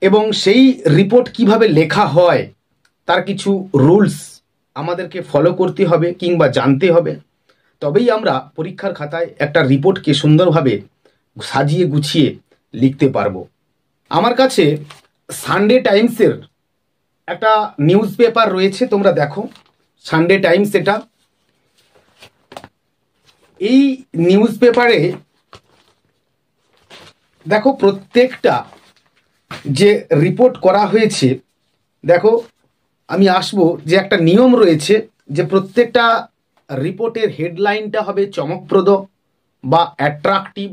এবং সেই রিপোর্ট কিভাবে লেখা হয় তার কিছু রুলস আমাদেরকে ফলো করতে হবে কিংবা জানতে হবে, তবেই আমরা পরীক্ষার খাতায় একটা রিপোর্টকে সুন্দরভাবে সাজিয়ে গুছিয়ে লিখতে পারবো। আমার কাছে সানডে টাইমসের একটা নিউজ পেপার রয়েছে, তোমরা দেখো সানডে টাইমস। এটা এই নিউজ পেপারে দেখো প্রত্যেকটা যে রিপোর্ট করা হয়েছে, দেখো আমি আসবো যে একটা নিয়ম রয়েছে যে প্রত্যেকটা রিপোর্টের হেডলাইনটা হবে চমকপ্রদ বা অ্যাট্রাকটিভ,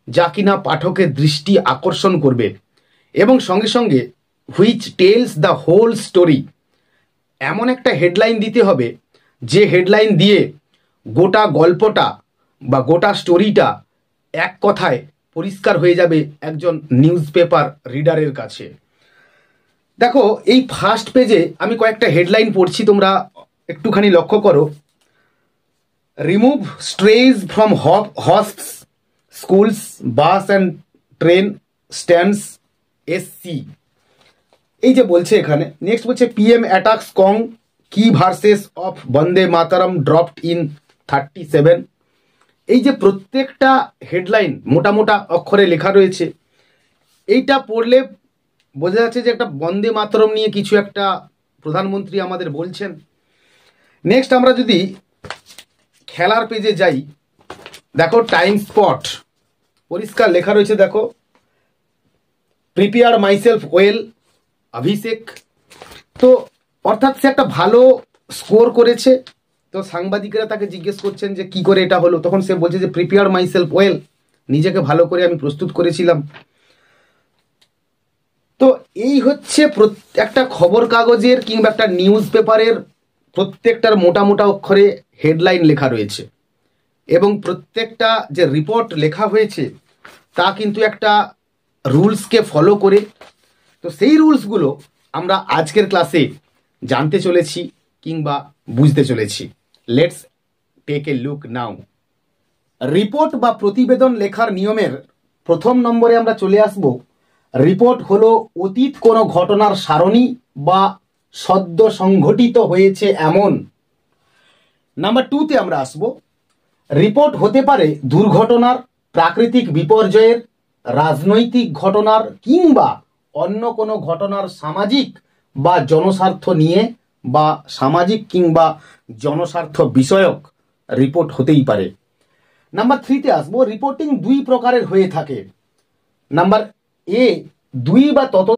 যা কিনা পাঠকের দৃষ্টি আকর্ষণ করবে, এবং সঙ্গে সঙ্গে which tells the whole story. এমন একটা হেডলাইন দিতে হবে যে হেডলাইন দিয়ে গোটা গল্পটা বা গোটা স্টোরিটা এক কথায় পরিষ্কার হয়ে যাবে একজন নিউজ পেপার রিডারের কাছে। দেখো এই ফার্স্ট পেজে আমি কয়েকটা হেডলাইন পড়ছি, তোমরা একটুখানি লক্ষ্য করো। Remove strays from hospitals, schools, bus and train stands SC, এই যে বলছে এখানে। নেক্সট বলছে পিএম অ্যাটাকস কং কি versus of Vande Mataram dropped in 37। এই যে প্রত্যেকটা হেডলাইন মোটা মোটা অক্ষরে লেখা রয়েছে, এইটা পড়লে বোঝা যাচ্ছে যে একটা বন্দে মাতরম নিয়ে কিছু একটা প্রধানমন্ত্রী আমাদের বলছেন। নেক্সট আমরা যদি খেলার পেজে যাই, দেখো টাইম স্পট পরিষ্কার লেখা রয়েছে, দেখো প্রিপেয়ার মাইসেলফ ওয়েল অভিষেক। তো অর্থাৎ সে একটা ভালো স্কোর করেছে, তো সাংবাদিকরা তাকে জিজ্ঞেস করছেন যে কি করে এটা হলো, তখন সে বলছে যে প্রিপেয়ার মাইসেলফ ওয়েল, নিজেকে ভালো করে আমি প্রস্তুত করেছিলাম। তো এই হচ্ছে একটা খবর কাগজের কিংবা একটা নিউজ পেপারের প্রত্যেকটার মোটা মোটা অক্ষরে হেডলাইন লেখা রয়েছে, এবং প্রত্যেকটা যে রিপোর্ট লেখা হয়েছে তা কিন্তু একটা রুলসকে ফলো করে। তো সেই রুলসগুলো আমরা আজকের ক্লাসে জানতে চলেছি কিংবা বুঝতে চলেছি। Let's take a look now. Report বা প্রতিবেদন লেখার নিয়মের প্রথম নম্বরে আমরা চলে আসব। রিপোর্ট হলো অতীত কোনো ঘটনার সারণী বা সদ্য সংঘটিত হয়েছে এমন। নাম্বার 2তে আমরা আসব। রিপোর্ট হতে পারে দুর্ঘটনার, প্রাকৃতিক বিপর্যয়ের, রাজনৈতিক ঘটনার কিংবা অন্য কোনো ঘটনার সামাজিক বা জনস্বার্থ নিয়ে বা সামাজিক কিংবা জনস্বার্থ বিষয়ক রিপোর্ট হতেই পারে। নাম্বার 3তে আসবো। রিপোর্টিং দুই প্রকারের হয়ে থাকে। নাম্বার এ, দুই বা তত